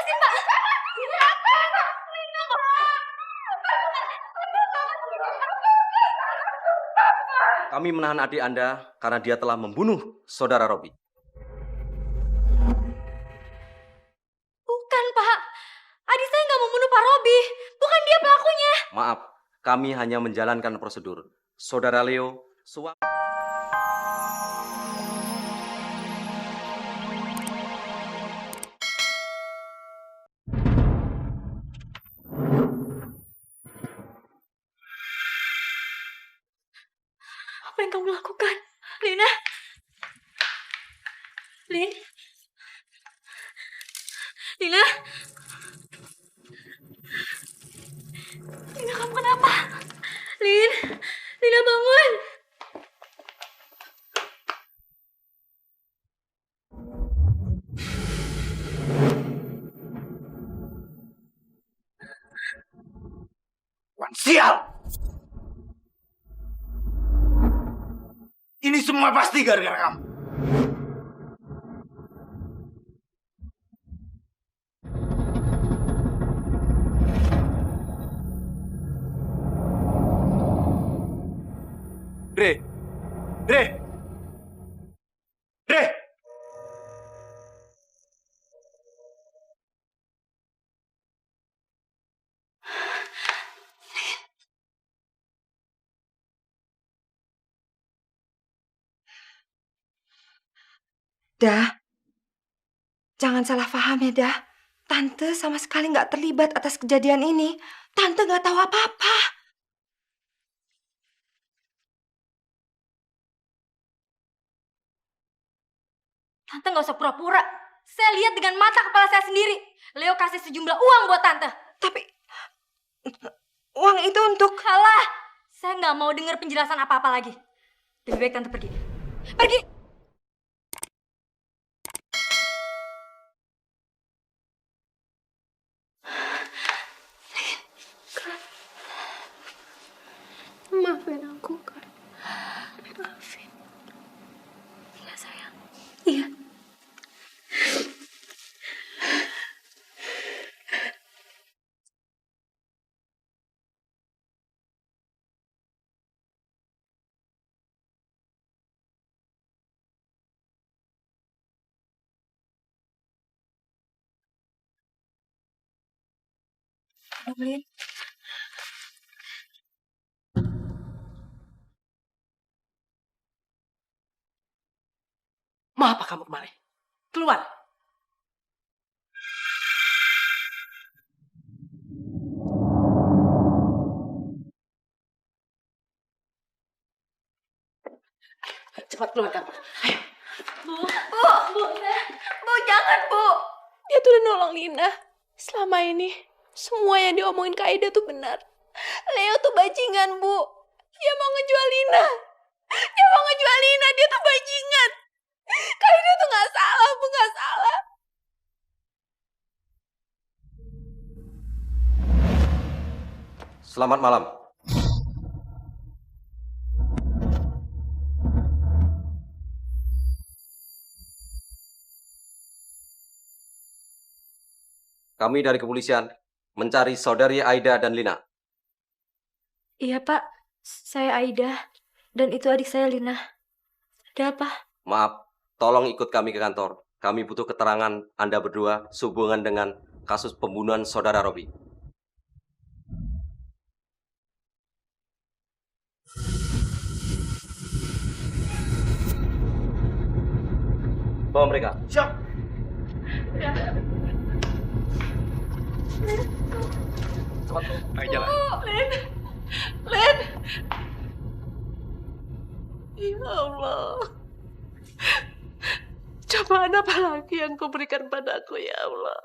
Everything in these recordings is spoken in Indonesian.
lepasin, Pak. Kami menahan adik Anda karena dia telah membunuh saudara Robi. Bukan, Pak. Adik saya nggak membunuh Pak Robi. Bukan dia pelakunya. Maaf, kami hanya menjalankan prosedur. Saudara Leo, suami... Apa yang kamu lakukan? Lina? Lin? Lina? Lina, kamu kenapa? Lin? Lina, bangun! Wan sial! Ini semua pasti gara-gara kamu. Dre! Dre! Dre! Dah, jangan salah paham ya, Dah. Tante sama sekali nggak terlibat atas kejadian ini. Tante nggak tahu apa-apa. Tante nggak usah pura-pura. Saya lihat dengan mata kepala saya sendiri. Leo kasih sejumlah uang buat Tante. Tapi uang itu untuk... Alah, saya nggak mau dengar penjelasan apa-apa lagi. Lebih baik Tante pergi. Pergi! Maafin aku, Kak. Maafin. Iya, sayang. Iya. Lin. Mau apa kamu kemari? Keluar. Cepat keluar kamu. Ayo. Bu, jangan, Bu. Dia tuh udah nolong Lina. Selama ini, semua yang diomongin Kak Aida tuh benar. Leo tuh bajingan, Bu. Dia mau ngejual Lina. Dia tuh bajingan. Kak Aida tuh gak salah, Bu. Gak salah. Selamat malam. Kami dari kepolisian mencari saudari Aida dan Lina. Iya, Pak. Saya Aida. Dan itu adik saya, Lina. Ada apa? Maaf, tolong ikut kami ke kantor. Kami butuh keterangan Anda berdua sehubungan dengan kasus pembunuhan saudara Robi. Bawa mereka. Siap! Cepat, ayo jalan. Len. Ya Allah. Cobaan apa lagi yang kau berikan padaku, ya Allah.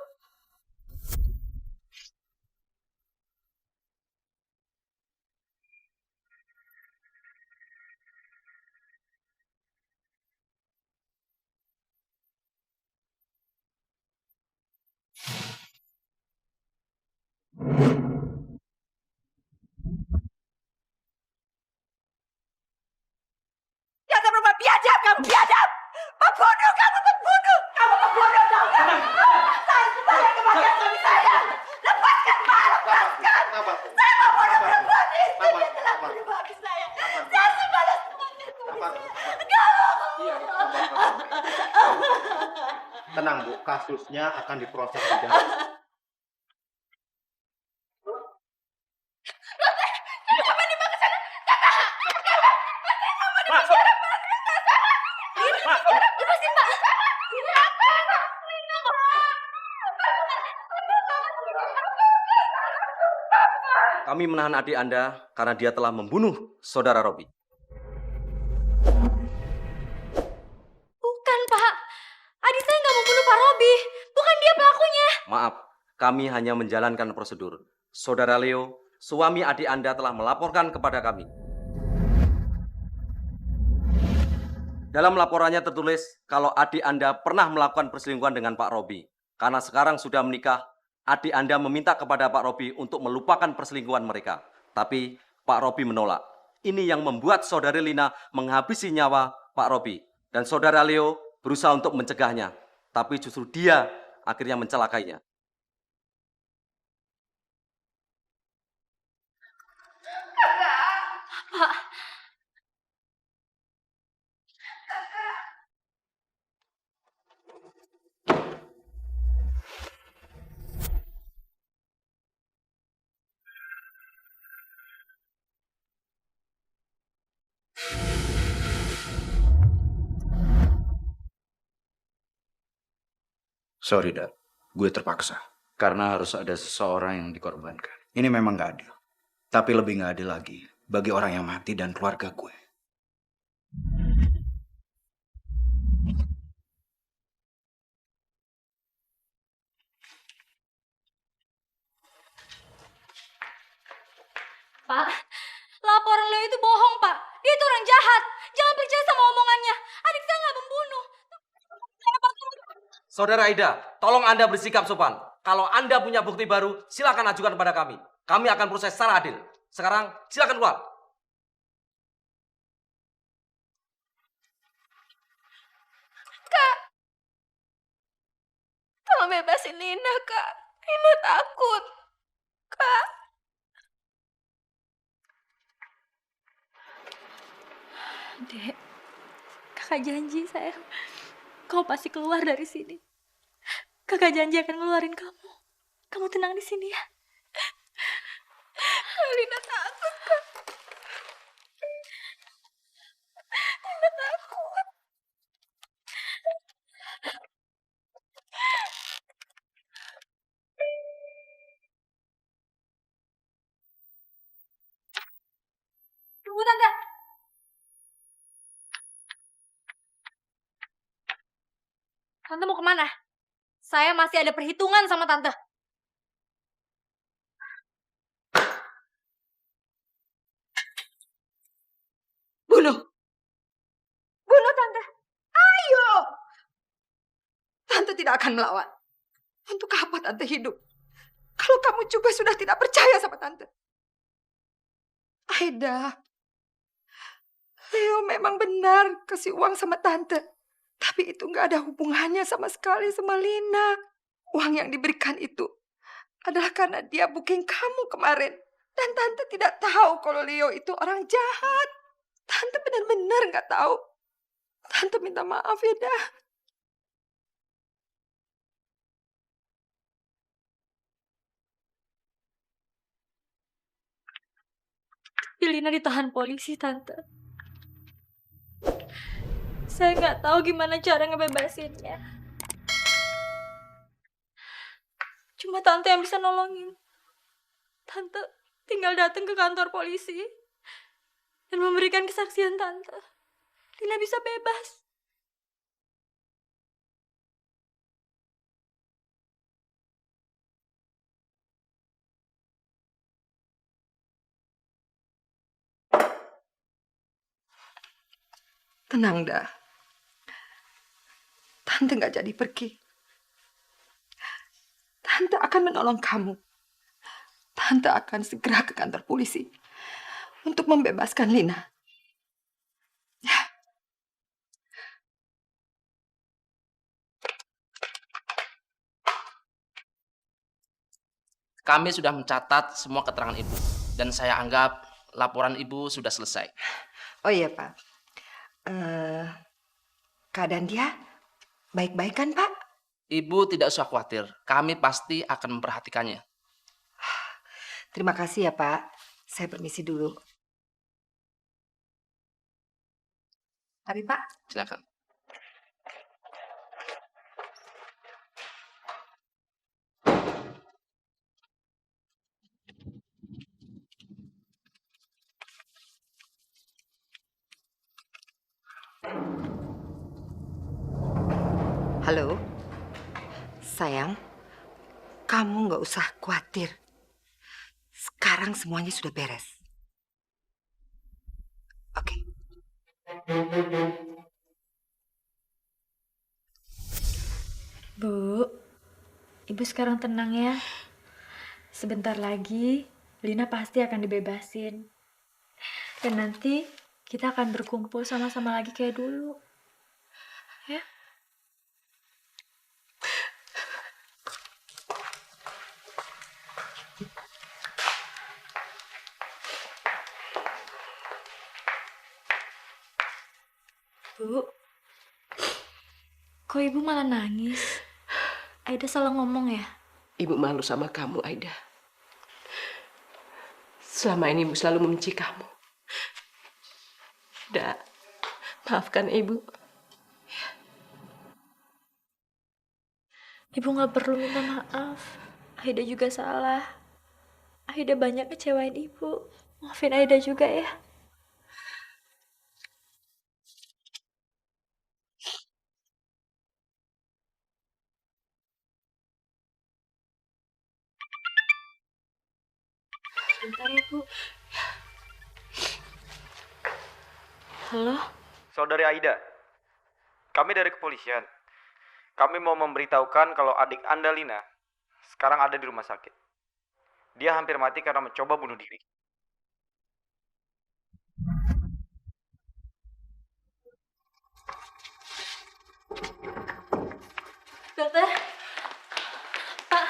Dasar perempuan biadab kamu, biadab! Pembunuh kamu, pembunuh! Kamu pembunuh, tahu nggak? Tenang Bu, kasusnya akan diproses berjalan. Kami menahan adik Anda karena dia telah membunuh saudara Robi. Bukan, Pak. Adik saya nggak membunuh Pak Robi. Bukan dia pelakunya. Maaf, kami hanya menjalankan prosedur. Saudara Leo, suami adik Anda telah melaporkan kepada kami. Dalam laporannya tertulis kalau adik Anda pernah melakukan perselingkuhan dengan Pak Robi. Karena sekarang sudah menikah, adik Anda meminta kepada Pak Robi untuk melupakan perselingkuhan mereka. Tapi Pak Robi menolak. Ini yang membuat saudari Lina menghabisi nyawa Pak Robi. Dan saudara Leo berusaha untuk mencegahnya. Tapi justru dia akhirnya mencelakainya. Pak, Sorry, Dad. Gue terpaksa. Karena harus ada seseorang yang dikorbankan. Ini memang gak adil. Tapi lebih gak adil lagi bagi orang yang mati dan keluarga gue. Pak, laporan Leo itu bohong, Pak. Dia itu orang jahat. Jangan percaya sama omongannya. Adik saya nggak membunuh. Saudara Aida, tolong Anda bersikap sopan. Kalau Anda punya bukti baru, silakan ajukan kepada kami. Kami akan proses secara adil. Sekarang, silakan keluar. Tolong bebasin Lina, Kak. Lina takut. Kak. Dek, kakak janji sayang, kau pasti keluar dari sini. Kakak janji akan ngeluarin kamu. Kamu tenang di sini ya. Kak, Lina takut, Kak. Lina takut. Tunggu, Tante. Tante mau kemana? Saya masih ada perhitungan sama Tante. Bunuh. Bunuh Tante. Ayo. Tante tidak akan melawan. Untuk apa Tante hidup? Kalau kamu juga sudah tidak percaya sama Tante. Aida. Leo memang benar kasih uang sama Tante. Tapi itu nggak ada hubungannya sama sekali sama Lina. Uang yang diberikan itu adalah karena dia booking kamu kemarin. Dan Tante tidak tahu kalau Leo itu orang jahat. Tante benar-benar nggak tahu. Tante minta maaf ya, dah. Lina ditahan polisi, Tante. Saya nggak tahu gimana cara ngebebasinnya. Cuma Tante yang bisa nolongin. Tante tinggal datang ke kantor polisi dan memberikan kesaksian Tante. Lina bisa bebas. Tenang dah. Tante nggak jadi pergi. Tante akan menolong kamu. Tante akan segera ke kantor polisi untuk membebaskan Lina. Ya. Kami sudah mencatat semua keterangan Ibu. Dan saya anggap laporan Ibu sudah selesai. Oh iya, Pak. Eh, keadaan dia baik-baik kan, Pak? Ibu tidak usah khawatir. Kami pasti akan memperhatikannya. Terima kasih ya, Pak. Saya permisi dulu. Mari, Pak. Silakan. Halo, sayang. Kamu nggak usah khawatir. Sekarang semuanya sudah beres. Oke. Bu, Ibu sekarang tenang ya. Sebentar lagi, Lina pasti akan dibebasin. Dan nanti kita akan berkumpul sama-sama lagi kayak dulu. Ya? Bu, kok Ibu malah nangis? Aida salah ngomong ya? Ibu malu sama kamu, Aida. Selama ini Ibu selalu membenci kamu. Da, maafkan Ibu. Ibu gak perlu minta maaf. Aida juga salah. Aida banyak kecewain Ibu. Maafin Aida juga ya. Bentar ya, Bu. Halo? Saudari Aida, kami dari kepolisian. Kami mau memberitahukan kalau adik Anda Lina sekarang ada di rumah sakit. Dia hampir mati karena mencoba bunuh diri. Dokter? Pak,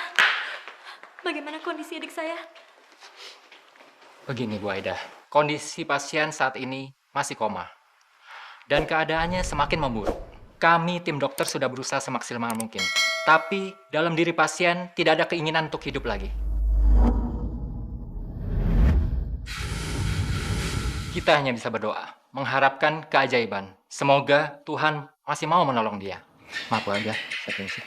bagaimana kondisi adik saya? Begini Bu Aida, kondisi pasien saat ini masih koma. Dan keadaannya semakin memburuk. Kami tim dokter sudah berusaha semaksimal mungkin. Tapi dalam diri pasien tidak ada keinginan untuk hidup lagi. Kita hanya bisa berdoa, mengharapkan keajaiban. Semoga Tuhan masih mau menolong dia. Maaf Bu Aida, saya permisi.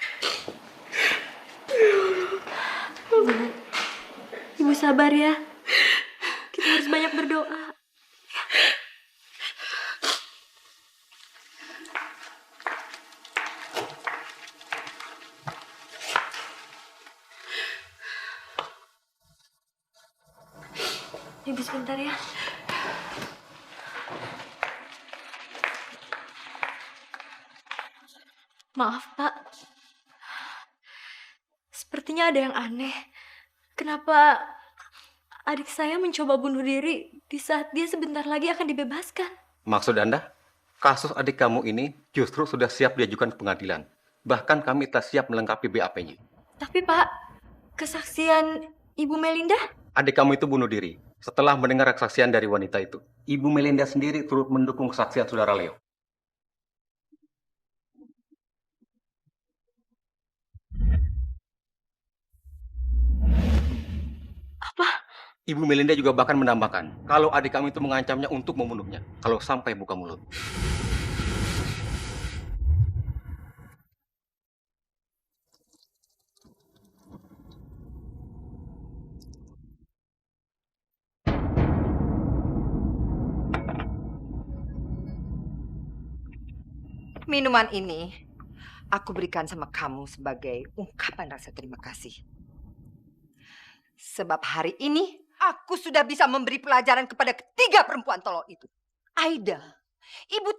Ibu sabar ya. Kita harus banyak berdoa. Ibu sebentar ya. Maaf, Pak. Sepertinya ada yang aneh. Kenapa adik saya mencoba bunuh diri di saat dia sebentar lagi akan dibebaskan? Maksud Anda, kasus adik kamu ini justru sudah siap diajukan ke pengadilan. Bahkan kami telah siap melengkapi BAP-nya. Tapi, Pak, kesaksian Ibu Melinda? Adik kamu itu bunuh diri setelah mendengar kesaksian dari wanita itu. Ibu Melinda sendiri turut mendukung kesaksian saudara Leo. Apa? Ibu Melinda juga bahkan menambahkan kalau adik kamu itu mengancamnya untuk membunuhnya kalau sampai buka mulut. Minuman ini aku berikan sama kamu sebagai ungkapan rasa terima kasih. Sebab hari ini aku sudah bisa memberi pelajaran kepada ketiga perempuan tolol itu. Aida, Ibu